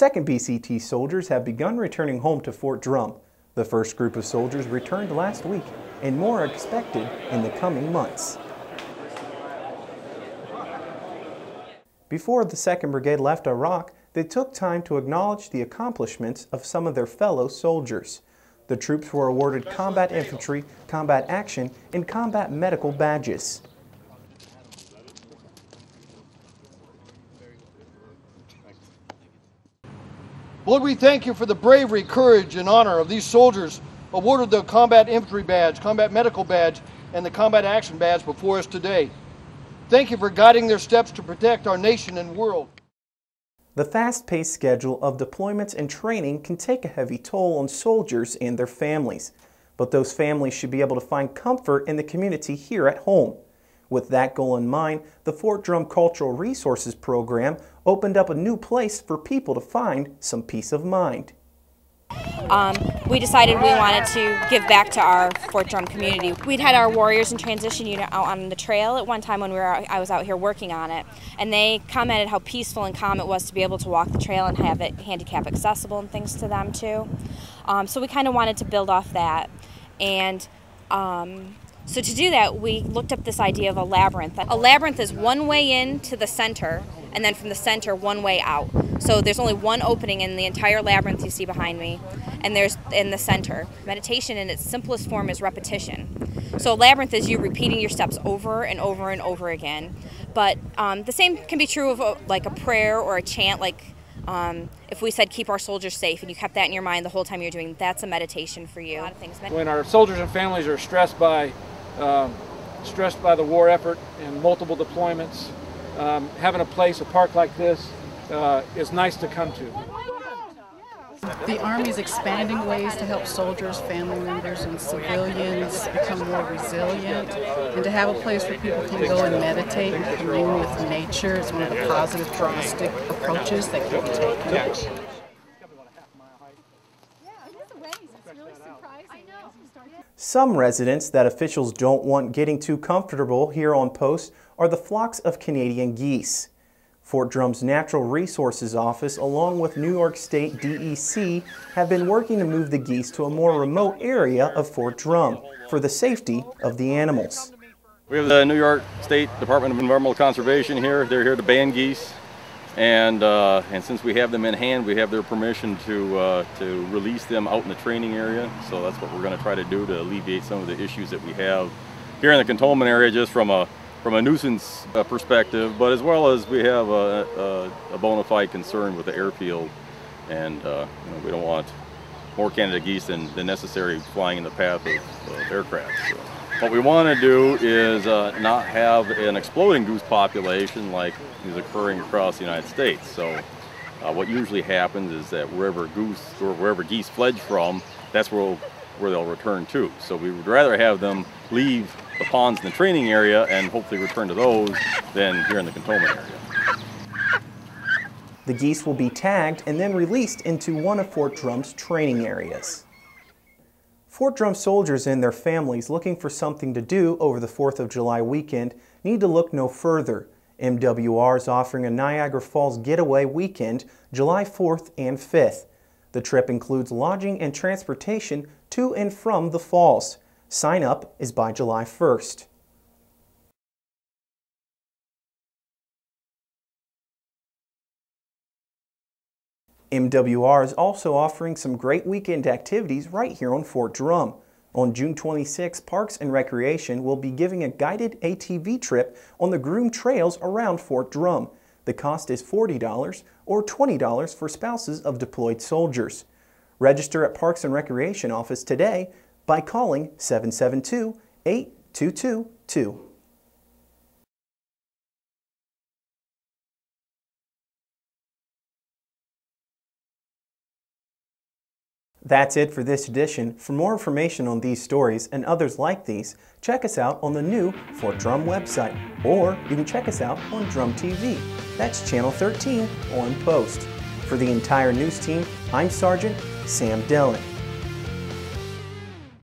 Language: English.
2nd BCT soldiers have begun returning home to Fort Drum. The first group of soldiers returned last week, and more are expected in the coming months. Before the 2nd Brigade left Iraq, they took time to acknowledge the accomplishments of some of their fellow soldiers. The troops were awarded combat infantry, combat action, and combat medical badges. Lord, we thank you for the bravery, courage, and honor of these soldiers awarded the combat infantry badge, combat medical badge, and the combat action badge before us today. Thank you for guiding their steps to protect our nation and world. The fast-paced schedule of deployments and training can take a heavy toll on soldiers and their families, but those families should be able to find comfort in the community here at home. With that goal in mind, the Fort Drum Cultural Resources Program opened up a new place for people to find some peace of mind. We decided we wanted to give back to our Fort Drum community. We'd had our Warriors in Transition unit out on the trail at one time when I was out here working on it, and they commented how peaceful and calm it was to be able to walk the trail and have it handicap accessible and things to them too. So we kind of wanted to build off that, and so to do that, we looked up this idea of a labyrinth. A labyrinth is one way in to the center, and then from the center, one way out. So there's only one opening in the entire labyrinth you see behind me, and there's in the center. Meditation in its simplest form is repetition. So a labyrinth is you repeating your steps over and over and over again. But the same can be true of like a prayer or a chant, like if we said keep our soldiers safe and you kept that in your mind the whole time you're doing, that's a meditation for you. A lot of things. When our soldiers and families are stressed by the war effort and multiple deployments, having a place, a park like this is nice to come to. The Army is expanding ways to help soldiers, family members, and civilians become more resilient, and to have a place where people can go and meditate and commune with nature is one of the positive, drastic approaches that can be taken. Some residents that officials don't want getting too comfortable here on post are the flocks of Canadian geese. Fort Drum's Natural Resources Office, along with New York State DEC, have been working to move the geese to a more remote area of Fort Drum for the safety of the animals. We have the New York State Department of Environmental Conservation here. They're here to ban geese, and since we have them in hand, we have their permission to release them out in the training area. So that's what we're going to try to do to alleviate some of the issues that we have here in the cantonment area, just from a nuisance perspective, but as well as we have a bona fide concern with the airfield, and we don't want more Canada geese than necessary flying in the path of aircraft. So what we want to do is not have an exploding goose population like is occurring across the United States. So what usually happens is that wherever geese fledge from, that's where they'll return to. So we would rather have them leave the ponds in the training area and hopefully return to those than here in the cantonment area. The geese will be tagged and then released into one of Fort Drum's training areas. Fort Drum soldiers and their families looking for something to do over the 4th of July weekend need to look no further. MWR is offering a Niagara Falls getaway weekend, July 4th and 5th. The trip includes lodging and transportation to and from the falls. Sign up is by July 1st. MWR is also offering some great weekend activities right here on Fort Drum. On June 26, Parks and Recreation will be giving a guided ATV trip on the groomed trails around Fort Drum. The cost is $40 or $20 for spouses of deployed soldiers. Register at Parks and Recreation office today by calling 772-8222. That's it for this edition. For more information on these stories and others like these, check us out on the new Fort Drum website, or you can check us out on DrumTV. That's Channel 13 on Post. For the entire news team, I'm Sergeant Sam Dillon.